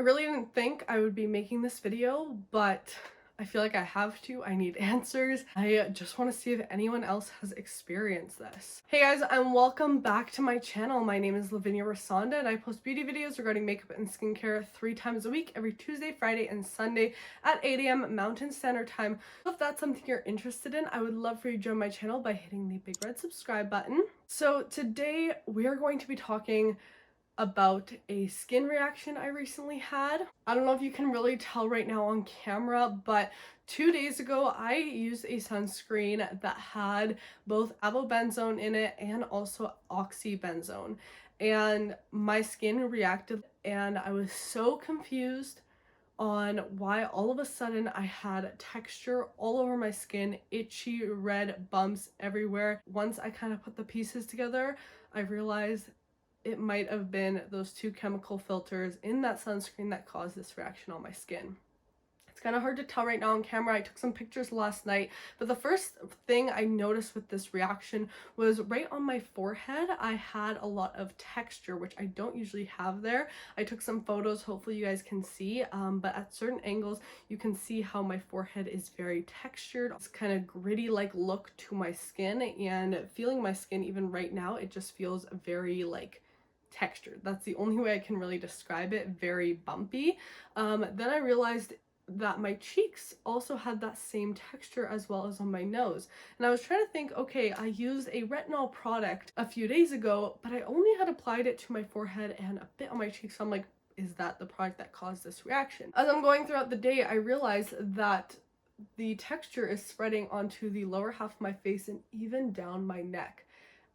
really didn't think I would be making this video, but I feel like I have to. I need answers. I just want to see if anyone else has experienced this. Hey guys, and welcome back to my channel. My name is Lavinia Rusanda, and I post beauty videos regarding makeup and skincare 3 times a week, every Tuesday, Friday, and Sunday at 8 a.m. Mountain Standard Time. If that's something you're interested in, I would love for you to join my channel by hitting the big red subscribe button. So today we are going to be talking about a skin reaction I recently had. I don't know if you can really tell right now on camera, but 2 days ago I used a sunscreen that had both avobenzone in it and also oxybenzone, and my skin reacted, and I was so confused on why all of a sudden I had texture all over my skin, itchy red bumps everywhere. Once I kind of put the pieces together, I realized it might have been those 2 chemical filters in that sunscreen that caused this reaction on my skin. It's kind of hard to tell right now on camera. I took some pictures last night, but the first thing I noticed with this reaction was right on my forehead. I had a lot of texture, which I don't usually have there. I took some photos, hopefully you guys can see, but at certain angles you can see how my forehead is very textured. It's kind of gritty like look to my skin, and feeling my skin even right now, it just feels very like textured. That's the only way I can really describe it. Very bumpy. Then I realized that my cheeks also had that same texture as well as on my nose, and I was trying to think, okay, I used a retinol product a few days ago, but I only had applied it to my forehead and a bit on my cheeks, so I'm like, is that the product that caused this reaction? As I'm going throughout the day, I realized that the texture is spreading onto the lower half of my face and even down my neck.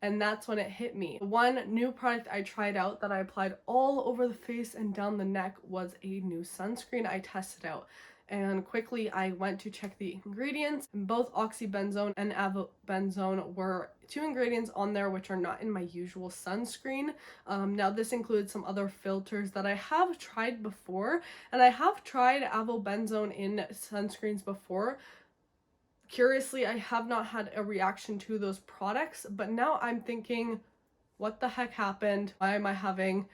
And that's when it hit me. One new product I tried out that I applied all over the face and down the neck was a new sunscreen I tested out. And quickly I went to check the ingredients, and both oxybenzone and avobenzone were 2 ingredients on there which are not in my usual sunscreen. Now this includes some other filters that I have tried before, and I have tried avobenzone in sunscreens before. Curiously, I have not had a reaction to those products, but now I'm thinking, what the heck happened? Why am I having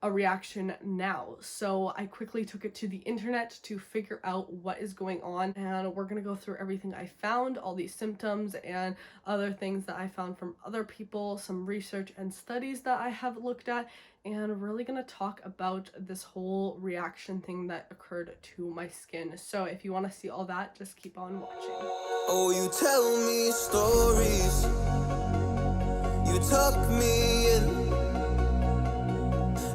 a reaction now? So I quickly took it to the internet to figure out what is going on, and we're gonna go through everything I found, all these symptoms and other things that I found from other people, some research and studies that I have looked at, and really gonna talk about this whole reaction thing that occurred to my skin. So if you want to see all that, just keep on watching. Oh, you tell me stories, you tuck me in,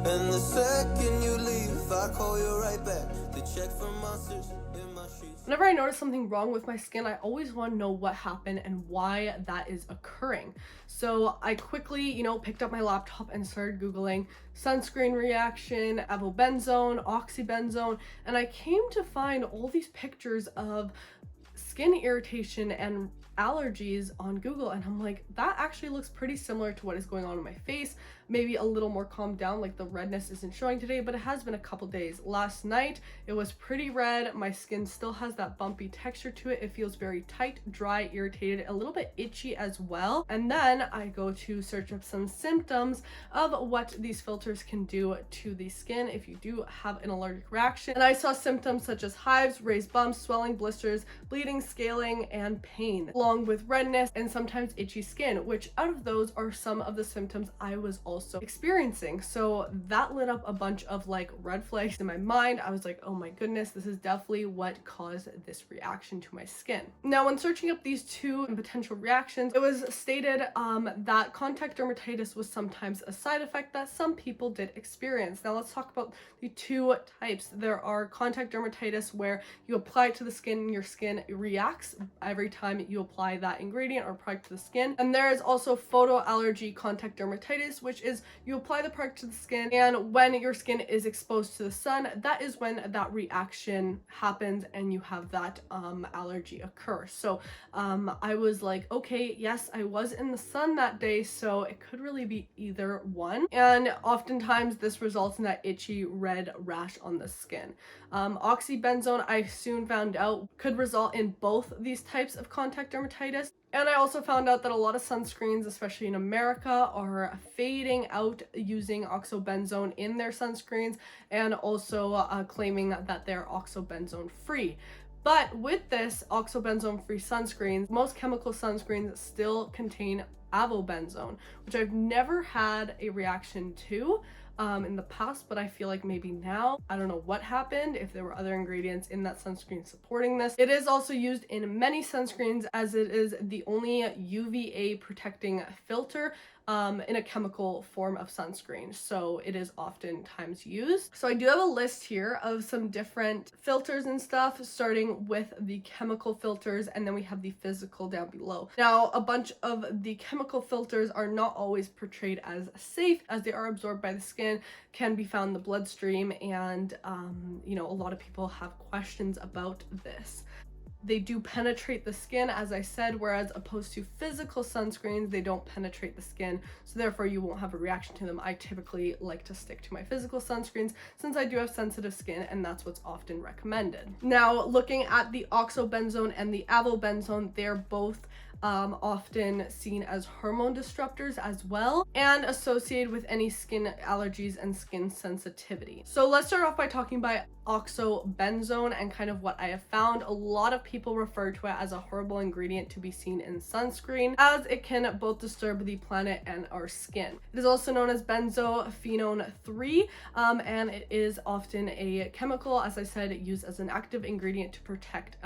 and the second you leave, I call you right back to check for monsters in my sheets. Whenever I notice something wrong with my skin, I always want to know what happened and why that is occurring. So I quickly, picked up my laptop and started Googling sunscreen reaction, avobenzone, oxybenzone, and I came to find all these pictures of skin irritation and allergies on Google, and I'm like, that actually looks pretty similar to what is going on in my face. Maybe a little more calmed down, like the redness isn't showing today, but it has been a couple days. Last night it was pretty red. My skin still has that bumpy texture to it. It feels very tight, dry, irritated, a little bit itchy as well. And then I go to search up some symptoms of what these filters can do to the skin if you do have an allergic reaction, and I saw symptoms such as hives, raised bumps, swelling, blisters, bleeding, scaling, and pain, along with redness and sometimes itchy skin, which out of those are some of the symptoms I was also experiencing. So that lit up a bunch of like red flags in my mind. I was like, oh my goodness, this is definitely what caused this reaction to my skin. Now, when searching up these 2 potential reactions, it was stated that contact dermatitis was sometimes a side effect that some people did experience. Now let's talk about the 2 types. There are contact dermatitis, where you apply it to the skin and your skin reacts every time you apply that ingredient or product to the skin. And there is also photoallergy contact dermatitis, which is you apply the product to the skin, and when your skin is exposed to the sun, that is when that reaction happens and you have that allergy occur. So I was like, okay, yes, I was in the sun that day, so it could really be either one, and oftentimes this results in that itchy red rash on the skin. Oxybenzone, I soon found out, could result in both these types of contact dermatitis. And I also found out that a lot of sunscreens, especially in America, are fading out using oxybenzone in their sunscreens, and also claiming that they're oxybenzone free. But with this oxybenzone free sunscreens, most chemical sunscreens still contain avobenzone, which I've never had a reaction to in the past, but I feel like maybe now. I don't know what happened, if there were other ingredients in that sunscreen supporting this. It is also used in many sunscreens, as it is the only UVA protecting filter in a chemical form of sunscreen, so it is oftentimes used. So I do have a list here of some different filters and stuff, starting with the chemical filters, and then we have the physical down below. Now, a bunch of the chemical filters are not always portrayed as safe, as they are absorbed by the skin, can be found in the bloodstream, and you know, a lot of people have questions about this. They do penetrate the skin, as I said, whereas opposed to physical sunscreens, they don't penetrate the skin, so therefore you won't have a reaction to them. I typically like to stick to my physical sunscreens since I do have sensitive skin, and that's what's often recommended. Now, looking at the oxybenzone and the avobenzone, they're both often seen as hormone disruptors as well, and associated with any skin allergies and skin sensitivity. So let's start off by talking about oxybenzone and kind of what I have found. A lot of people refer to it as a horrible ingredient to be seen in sunscreen, as it can both disturb the planet and our skin. It is also known as benzophenone 3, and it is often a chemical, as I said, used as an active ingredient to protect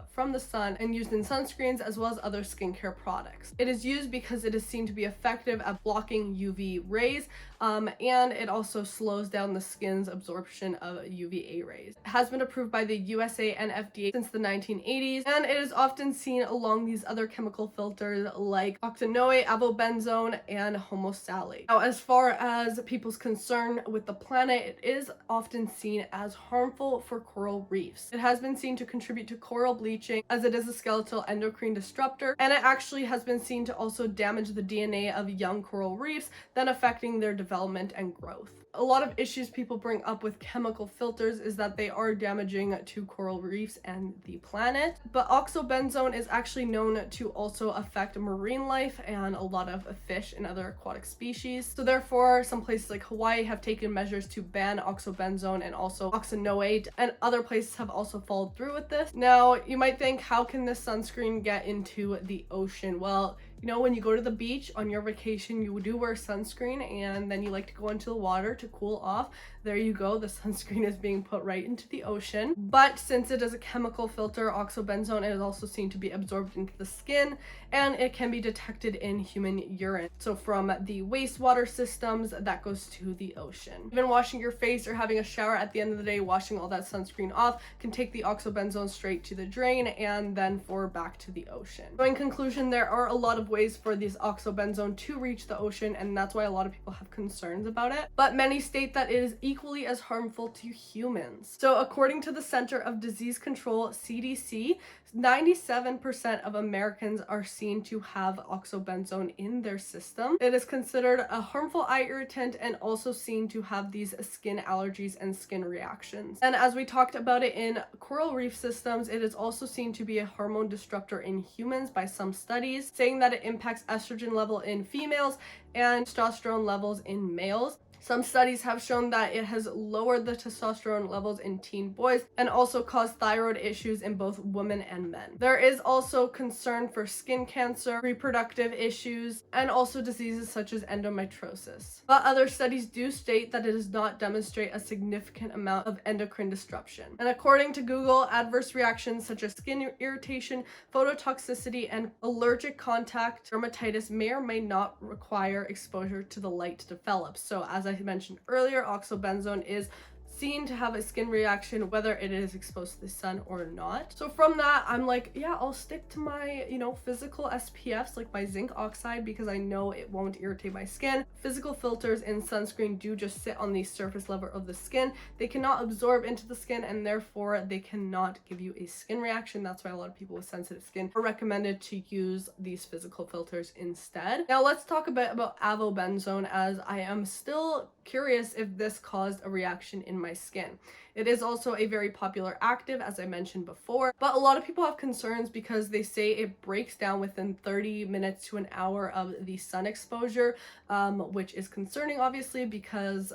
from the sun, and used in sunscreens as well as other skincare products. It is used because it is seen to be effective at blocking UV rays, and it also slows down the skin's absorption of UVA rays. It has been approved by the USA and FDA since the 1980s, and it is often seen along these other chemical filters like octanoate, avobenzone, and homosalate. Now, as far as people's concern with the planet, it is often seen as harmful for coral reefs. It has been seen to contribute to coral bleaching, as it is a skeletal endocrine disruptor, and it actually has been seen to also damage the DNA of young coral reefs, then affecting their development and growth. A lot of issues people bring up with chemical filters is that they are damaging to coral reefs and the planet, but oxybenzone is actually known to also affect marine life and a lot of fish and other aquatic species. So therefore, some places like Hawaii have taken measures to ban oxybenzone and also oxanoate, and other places have also followed through with this. Now, you might think, how can this sunscreen get into the ocean? Well, you know, when you go to the beach on your vacation, you do wear sunscreen, and then you like to go into the water to cool off. There you go, the sunscreen is being put right into the ocean. But since it is a chemical filter, oxybenzone is also seen to be absorbed into the skin, and it can be detected in human urine. So from the wastewater systems, that goes to the ocean. Even washing your face or having a shower at the end of the day, washing all that sunscreen off can take the oxybenzone straight to the drain and then back to the ocean. So in conclusion, there are a lot of ways for this oxybenzone to reach the ocean, and that's why a lot of people have concerns about it. But many state that it is equally as harmful to humans. So according to the Center of Disease Control, CDC, 97% of Americans are seen to have oxybenzone in their system. It is considered a harmful eye irritant and also seen to have these skin allergies and skin reactions. And as we talked about it in coral reef systems, it is also seen to be a hormone disruptor in humans by some studies, saying that it impacts estrogen level in females and testosterone levels in males. Some studies have shown that it has lowered the testosterone levels in teen boys and also caused thyroid issues in both women and men. There is also concern for skin cancer, reproductive issues, and also diseases such as endometriosis. But other studies do state that it does not demonstrate a significant amount of endocrine disruption. And according to Google, adverse reactions such as skin irritation, phototoxicity, and allergic contact dermatitis may or may not require exposure to the light to develop. So as I mentioned earlier, oxybenzone is seen to have a skin reaction whether it is exposed to the sun or not. So from that, I'm like, yeah, I'll stick to my, you know, physical SPFs like my zinc oxide, because I know it won't irritate my skin. Physical filters in sunscreen do just sit on the surface level of the skin. They cannot absorb into the skin, and therefore they cannot give you a skin reaction. That's why a lot of people with sensitive skin are recommended to use these physical filters instead. Now let's talk a bit about avobenzone, as I am still curious if this caused a reaction in my skin. It is also a very popular active, as I mentioned before, but a lot of people have concerns because they say it breaks down within 30 minutes to an hour of the sun exposure, which is concerning obviously because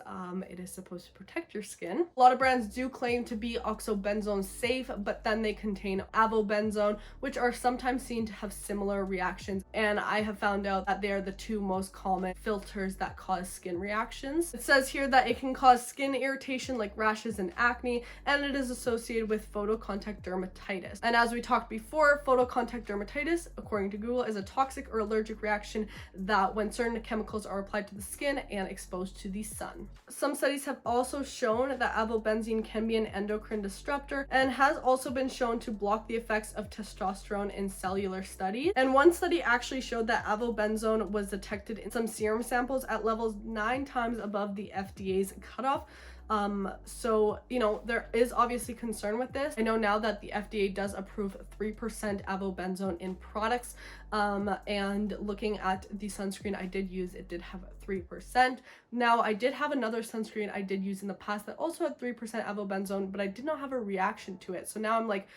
it is supposed to protect your skin. A lot of brands do claim to be oxybenzone safe, but then they contain avobenzone, which are sometimes seen to have similar reactions, and I have found out that they are the two most common filters that cause skin reactions. It says here that it can cause skin irritation like rashes and acne, and it is associated with photocontact dermatitis. And as we talked before, photocontact dermatitis, according to Google, is a toxic or allergic reaction that when certain chemicals are applied to the skin and exposed to the sun. Some studies have also shown that avobenzene can be an endocrine disruptor and has also been shown to block the effects of testosterone in cellular studies. And one study actually showed that avobenzone was detected in some serum samples at levels 9 times above the FDA's cutoff. So, you know, there is obviously concern with this. I know now that the FDA does approve 3% avobenzone in products, and looking at the sunscreen I did use, it did have 3%. Now, I did have another sunscreen I did use in the past that also had 3% avobenzone, but I did not have a reaction to it. So now I'm like,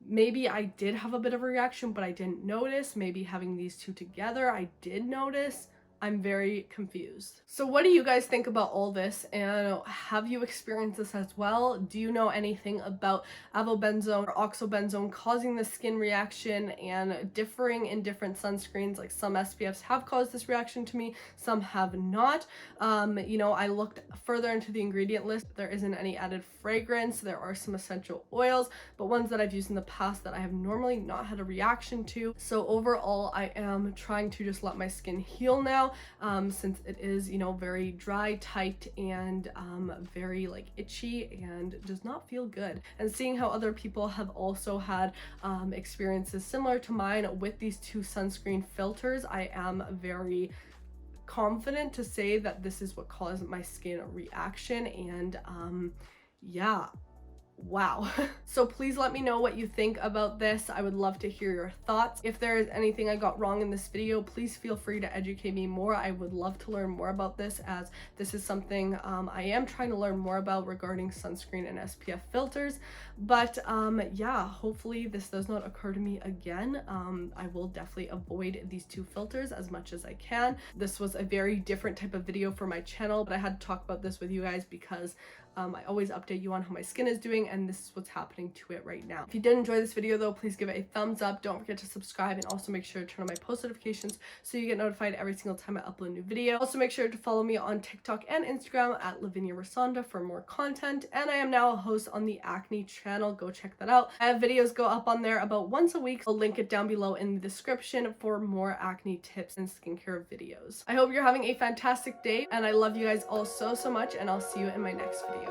maybe I did have a bit of a reaction, but I didn't notice. Maybe having these two together, I did notice. I'm very confused. So what do you guys think about all this, and have you experienced this as well? Do you know anything about avobenzone or oxybenzone causing the skin reaction and differing in different sunscreens? Like some SPFs have caused this reaction to me, some have not. You know, I looked further into the ingredient list. There isn't any added fragrance. There are some essential oils, but ones that I've used in the past that I have normally not had a reaction to. So overall, I am trying to just let my skin heal now, since it is, you know, very dry, tight, and very like itchy and does not feel good. And seeing how other people have also had experiences similar to mine with these two sunscreen filters, I am very confident to say that this is what caused my skin reaction. And yeah, wow. So please let me know what you think about this. I would love to hear your thoughts. If there is anything I got wrong in this video, please feel free to educate me more. I would love to learn more about this, as this is something I am trying to learn more about regarding sunscreen and SPF filters. But yeah, hopefully this does not occur to me again. I will definitely avoid these two filters as much as I can. This was a very different type of video for my channel, but I had to talk about this with you guys because I always update you on how my skin is doing, and this is what's happening to it right now. If you did enjoy this video though, please give it a thumbs up. Don't forget to subscribe, and also make sure to turn on my post notifications so you get notified every single time I upload a new video. Also make sure to follow me on TikTok and Instagram at Lavinia Rusanda for more content. And I am now a host on the Acne channel. Go check that out. I have videos go up on there about once a week. I'll link it down below in the description for more acne tips and skincare videos. I hope you're having a fantastic day, and I love you guys all so much, and I'll see you in my next video.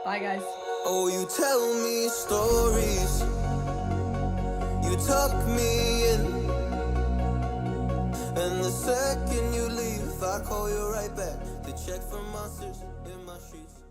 Bye guys. Oh, you tell me stories, you tuck me in, and the second you leave, I call you right back to check for monsters in my sheets.